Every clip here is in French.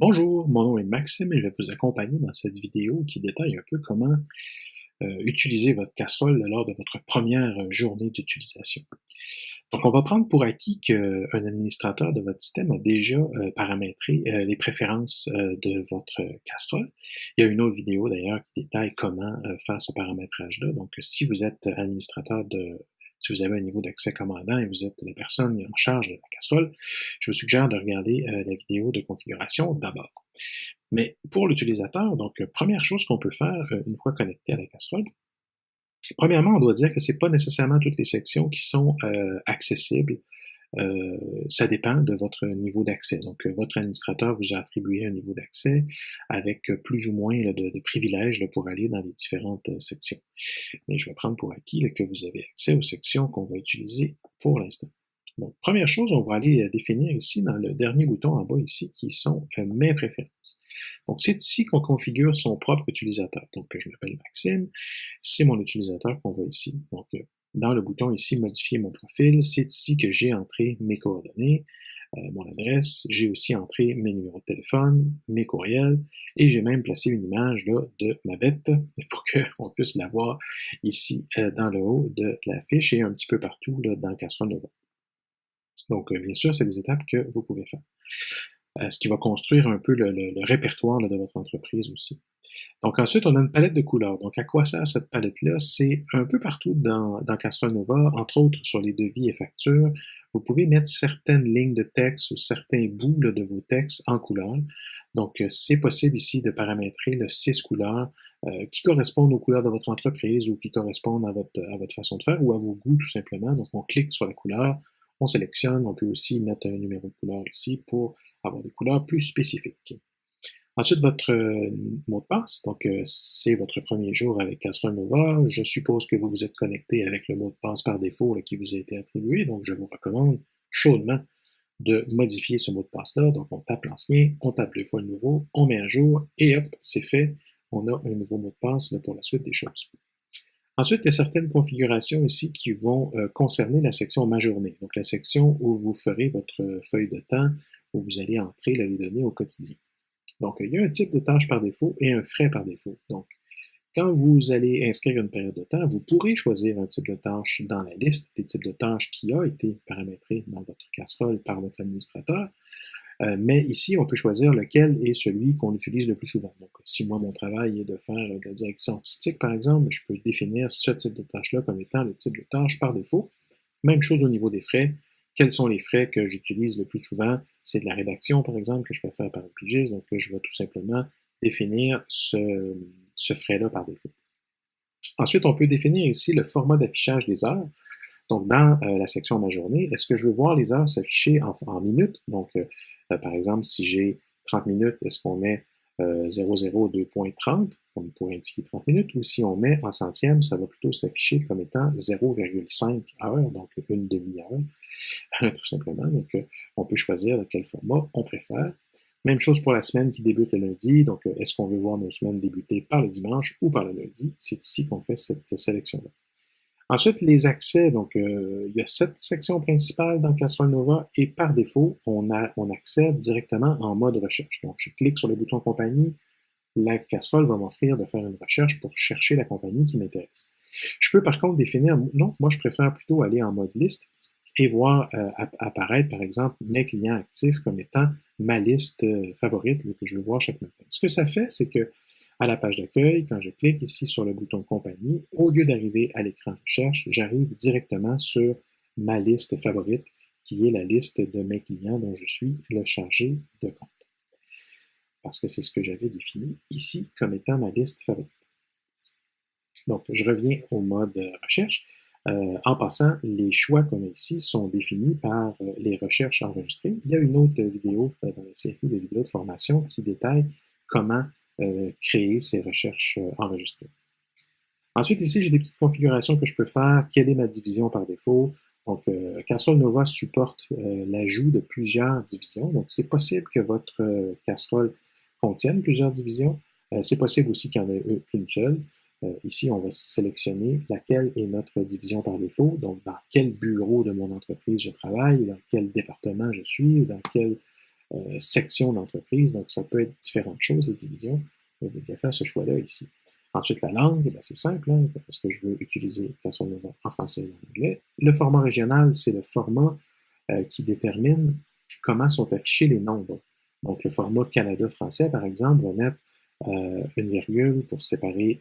Bonjour, mon nom est Maxime et je vais vous accompagner dans cette vidéo qui détaille un peu comment utiliser votre casserole lors de votre première journée d'utilisation. Donc, on va prendre pour acquis qu'un administrateur de votre système a déjà paramétré les préférences de votre casserole. Il y a une autre vidéo d'ailleurs qui détaille comment faire ce paramétrage-là. Donc, si vous êtes administrateur si vous avez un niveau d'accès commandant et vous êtes la personne en charge de la casserole, je vous suggère de regarder la vidéo de configuration d'abord. Mais pour l'utilisateur, donc première chose qu'on peut faire une fois connecté à la casserole, premièrement, on doit dire que c'est pas nécessairement toutes les sections qui sont accessibles. Ça dépend de votre niveau d'accès. Donc, votre administrateur vous a attribué un niveau d'accès avec plus ou moins là, de privilèges là, pour aller dans les différentes sections. Mais je vais prendre pour acquis là, que vous avez accès aux sections qu'on va utiliser pour l'instant. Donc, première chose, on va aller définir ici dans le dernier bouton en bas ici qui sont mes préférences. Donc, c'est ici qu'on configure son propre utilisateur. Donc, je m'appelle Maxime, c'est mon utilisateur qu'on voit ici. Donc, dans le bouton ici, modifier mon profil, c'est ici que j'ai entré mes coordonnées, mon adresse, j'ai aussi entré mes numéros de téléphone, mes courriels, et j'ai même placé une image là, de ma bête pour qu'on puisse la voir ici dans le haut de la fiche et un petit peu partout là, dans Casserole Nova. Donc, bien sûr, c'est des étapes que vous pouvez faire. Ce qui va construire un peu le répertoire là, de votre entreprise aussi. Donc ensuite, on a une palette de couleurs. Donc à quoi sert cette palette-là? C'est un peu partout dans Casserole Nova, entre autres sur les devis et factures. Vous pouvez mettre certaines lignes de texte ou certains bouts là, de vos textes en couleur. Donc c'est possible ici de paramétrer le 6 couleurs qui correspondent aux couleurs de votre entreprise ou qui correspondent à votre façon de faire ou à vos goûts tout simplement. Donc on clique sur la couleur, on sélectionne, on peut aussi mettre un numéro de couleur ici pour avoir des couleurs plus spécifiques. Ensuite, votre mot de passe, donc c'est votre premier jour avec Casserole Nova. Je suppose que vous vous êtes connecté avec le mot de passe par défaut là, qui vous a été attribué, donc je vous recommande chaudement de modifier ce mot de passe-là. Donc on tape l'ancien, on tape 2 fois le nouveau, on met à jour, et hop, c'est fait. On a un nouveau mot de passe là, pour la suite des choses. Ensuite, il y a certaines configurations ici qui vont concerner la section Ma journée, donc la section où vous ferez votre feuille de temps, où vous allez entrer là, les données au quotidien. Donc, il y a un type de tâche par défaut et un frais par défaut. Donc, quand vous allez inscrire une période de temps, vous pourrez choisir un type de tâche dans la liste des types de tâches qui a été paramétré dans votre casserole par votre administrateur. Mais ici, on peut choisir lequel est celui qu'on utilise le plus souvent. Donc, si moi, mon travail est de faire de la direction artistique, par exemple, je peux définir ce type de tâche-là comme étant le type de tâche par défaut. Même chose au niveau des frais. Quels sont les frais que j'utilise le plus souvent? C'est de la rédaction, par exemple, que je fais faire par un pigiste. Donc, je vais tout simplement définir ce frais-là par défaut. Ensuite, on peut définir ici le format d'affichage des heures. Donc, dans la section Ma journée, est-ce que je veux voir les heures s'afficher en minutes? Donc, par exemple, si j'ai 30 minutes, est-ce qu'on met 0,02.30, comme pour indiquer 30 minutes, ou si on met en centièmes, ça va plutôt s'afficher comme étant 0,5 heures, donc une demi-heure, tout simplement. Donc, on peut choisir de quel format on préfère. Même chose pour la semaine qui débute le lundi. Donc, est-ce qu'on veut voir nos semaines débuter par le dimanche ou par le lundi? C'est ici qu'on fait cette sélection-là. Ensuite, les accès, donc il y a 7 sections principales dans Casserole Nova et par défaut, on accède directement en mode recherche. Donc, je clique sur le bouton compagnie, la casserole va m'offrir de faire une recherche pour chercher la compagnie qui m'intéresse. Je peux par contre définir, non, moi je préfère plutôt aller en mode liste et voir apparaître par exemple mes clients actifs comme étant ma liste favorite que je veux voir chaque matin. Ce que ça fait, c'est que à la page d'accueil, quand je clique ici sur le bouton compagnie, au lieu d'arriver à l'écran recherche, j'arrive directement sur ma liste favorite, qui est la liste de mes clients dont je suis le chargé de compte. Parce que c'est ce que j'avais défini ici comme étant ma liste favorite. Donc, je reviens au mode recherche. En passant, les choix qu'on a ici sont définis par les recherches enregistrées. Il y a une autre vidéo dans la série de vidéos de formation qui détaille comment créer ces recherches enregistrées. Ensuite, ici, j'ai des petites configurations que je peux faire. Quelle est ma division par défaut? Donc, Casserole Nova supporte l'ajout de plusieurs divisions. Donc, c'est possible que votre casserole contienne plusieurs divisions. C'est possible aussi qu'il y en ait qu'une seule. Ici, on va sélectionner laquelle est notre division par défaut, donc dans quel bureau de mon entreprise je travaille, dans quel département je suis, dans quel sections d'entreprise, donc ça peut être différentes choses, les divisions, et vous devez faire ce choix-là ici. Ensuite, la langue, ben, c'est simple, hein, parce que je veux utiliser Casserole Nova en français et en anglais. Le format régional, c'est le format qui détermine comment sont affichés les nombres. Donc, le format Canada-français, par exemple, va mettre une virgule pour séparer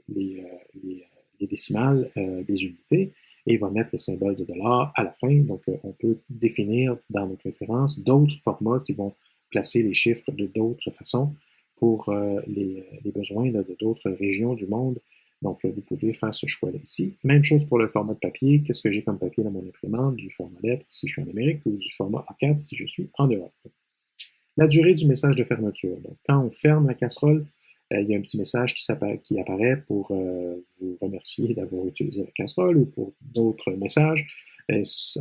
les, euh, les, les décimales des unités et il va mettre le symbole de dollar à la fin. Donc, on peut définir dans nos préférences d'autres formats qui vont placer les chiffres de d'autres façons pour les besoins de d'autres régions du monde. Donc, vous pouvez faire ce choix-là ici. Même chose pour le format de papier. Qu'est-ce que j'ai comme papier dans mon imprimante? Du format lettre si je suis en Amérique ou du format A4 si je suis en Europe. La durée du message de fermeture. Donc, quand on ferme la casserole, il y a un petit message qui apparaît pour vous remercier d'avoir utilisé la casserole ou pour d'autres messages.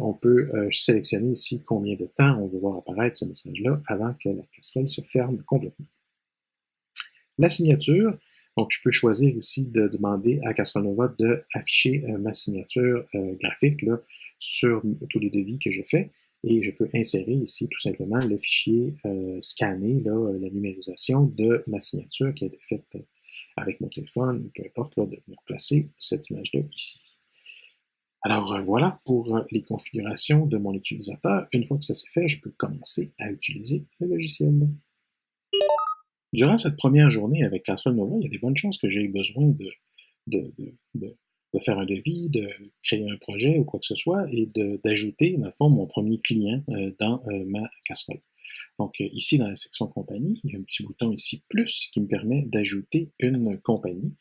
On peut sélectionner ici combien de temps on veut voir apparaître ce message-là avant que la casserole se ferme complètement. La signature, donc je peux choisir ici de demander à Casserole Nova d'afficher ma signature graphique là, sur tous les devis que je fais. Et je peux insérer ici tout simplement le fichier scanné, là, la numérisation de ma signature qui a été faite avec mon téléphone, peu importe, là, de venir placer cette image-là ici. Alors voilà pour les configurations de mon utilisateur. Une fois que ça c'est fait, je peux commencer à utiliser le logiciel. Durant cette première journée avec Casserole Nova, il y a des bonnes chances que j'ai besoin de, de, de faire un devis, de créer un projet ou quoi que ce soit et d'ajouter, dans le fond, mon premier client dans ma casserole. Donc ici, dans la section compagnie, il y a un petit bouton ici, plus, qui me permet d'ajouter une compagnie.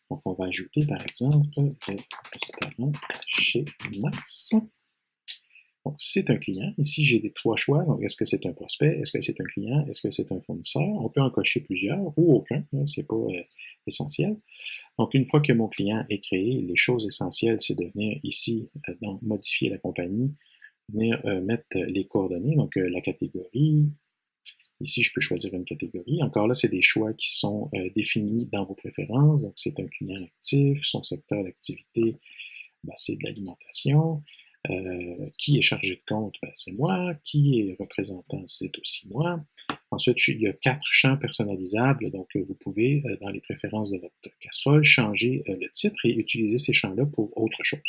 Donc on va ajouter, par exemple, le restaurant chez Max. Donc, c'est un client. Ici, j'ai les trois choix. Donc, est-ce que c'est un prospect? Est-ce que c'est un client? Est-ce que c'est un fournisseur? On peut en cocher plusieurs ou aucun. Hein, c'est pas essentiel. Donc, une fois que mon client est créé, les choses essentielles, c'est de venir ici, dans modifier la compagnie, venir mettre les coordonnées, donc la catégorie. Ici, je peux choisir une catégorie. Encore là, c'est des choix qui sont définis dans vos préférences. Donc, c'est un client actif. Son secteur d'activité, ben, c'est de l'alimentation. Qui est chargé de compte? Ben, c'est moi. Qui est représentant? C'est aussi moi. Ensuite, il y a 4 champs personnalisables. Donc, vous pouvez, dans les préférences de votre casserole, changer le titre et utiliser ces champs-là pour autre chose.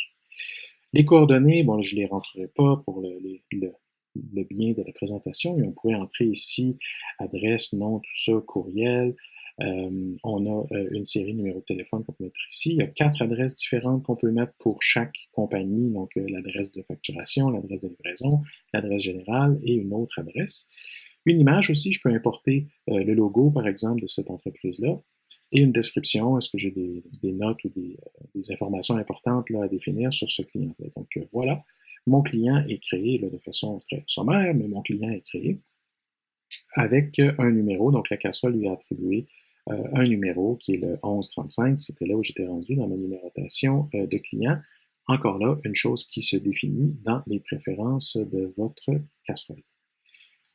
Les coordonnées, bon, je ne les rentrerai pas pour le bien de la présentation, mais on pourrait entrer ici adresse, nom, tout ça, courriel. On a une série de numéros de téléphone qu'on peut mettre ici. Il y a 4 adresses différentes qu'on peut mettre pour chaque compagnie, donc l'adresse de facturation, l'adresse de livraison, l'adresse générale et une autre adresse. Une image aussi, je peux importer le logo, par exemple, de cette entreprise-là et une description. Est-ce que j'ai des notes ou des informations importantes là, à définir sur ce client-là? Donc voilà, mon client est créé là, de façon très sommaire, mais mon client est créé avec un numéro. Donc la casserole lui a attribué un numéro qui est le 1135. C'était là où j'étais rendu dans ma numérotation de client. Encore là, une chose qui se définit dans les préférences de votre casserole.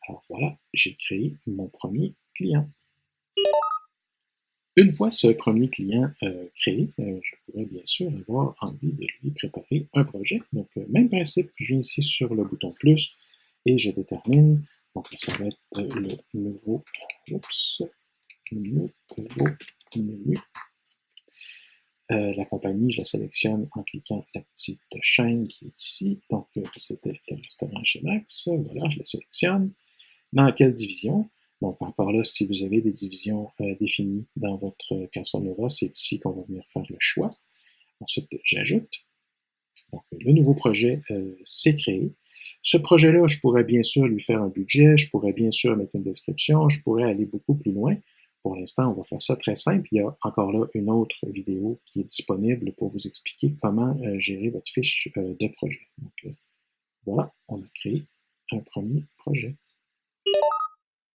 Alors voilà, j'ai créé mon premier client. Une fois ce premier client créé, je pourrais bien sûr avoir envie de lui préparer un projet. Donc, même principe, je viens ici sur le bouton plus et je détermine, donc ça va être le nouveau menu. La compagnie, je la sélectionne en cliquant la petite chaîne qui est ici. Donc, c'était le restaurant chez Max. Voilà, je le sélectionne. Dans quelle division? Donc, encore là, si vous avez des divisions définies dans votre Casserole Nova, c'est ici qu'on va venir faire le choix. Ensuite, j'ajoute. Donc, le nouveau projet s'est créé. Ce projet-là, je pourrais bien sûr lui faire un budget, je pourrais bien sûr mettre une description, je pourrais aller beaucoup plus loin. Pour l'instant, on va faire ça très simple. Il y a encore là une autre vidéo qui est disponible pour vous expliquer comment gérer votre fiche de projet. Donc, voilà, on a créé un premier projet.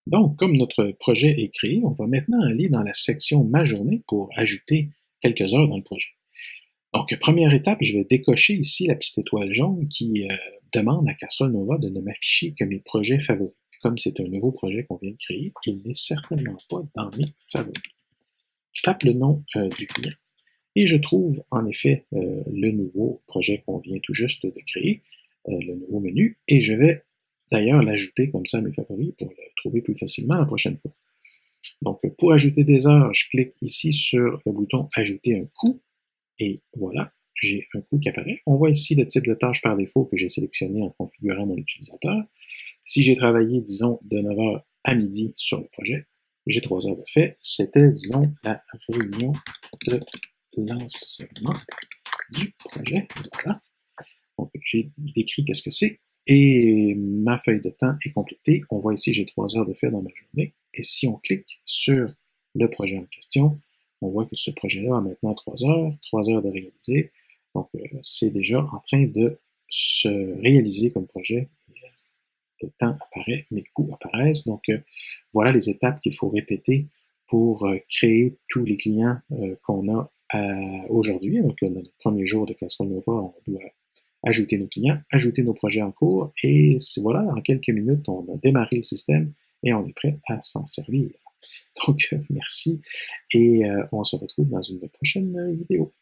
Donc, comme notre projet est créé, on va maintenant aller dans la section Ma journée pour ajouter quelques heures dans le projet. Donc, première étape, je vais décocher ici la petite étoile jaune qui demande à Casserole Nova de ne m'afficher que mes projets favoris. Comme c'est un nouveau projet qu'on vient de créer, il n'est certainement pas dans mes favoris. Je tape le nom du client et je trouve en effet le nouveau projet qu'on vient tout juste de créer, le nouveau menu, et je vais d'ailleurs l'ajouter comme ça à mes favoris pour le trouver plus facilement la prochaine fois. Donc, pour ajouter des heures, je clique ici sur le bouton « Ajouter un coût » et voilà, j'ai un coût qui apparaît. On voit ici le type de tâche par défaut que j'ai sélectionné en configurant mon utilisateur. Si j'ai travaillé, disons, de 9 heures à midi sur le projet, j'ai 3 heures de fait. C'était, disons, la réunion de lancement du projet. Voilà. Donc, j'ai décrit qu'est-ce que c'est et ma feuille de temps est complétée. On voit ici, j'ai 3 heures de fait dans ma journée. Et si on clique sur le projet en question, on voit que ce projet-là a maintenant 3 heures de réaliser. Donc, c'est déjà en train de se réaliser comme projet. Le temps apparaît, mes coûts apparaissent. Donc, voilà les étapes qu'il faut répéter pour créer tous les clients qu'on a aujourd'hui. Donc, dans notre premier jour de Casserole Nova, on doit ajouter nos clients, ajouter nos projets en cours, et voilà, en quelques minutes, on a démarré le système et on est prêt à s'en servir. Donc, merci, et on se retrouve dans une prochaine vidéo.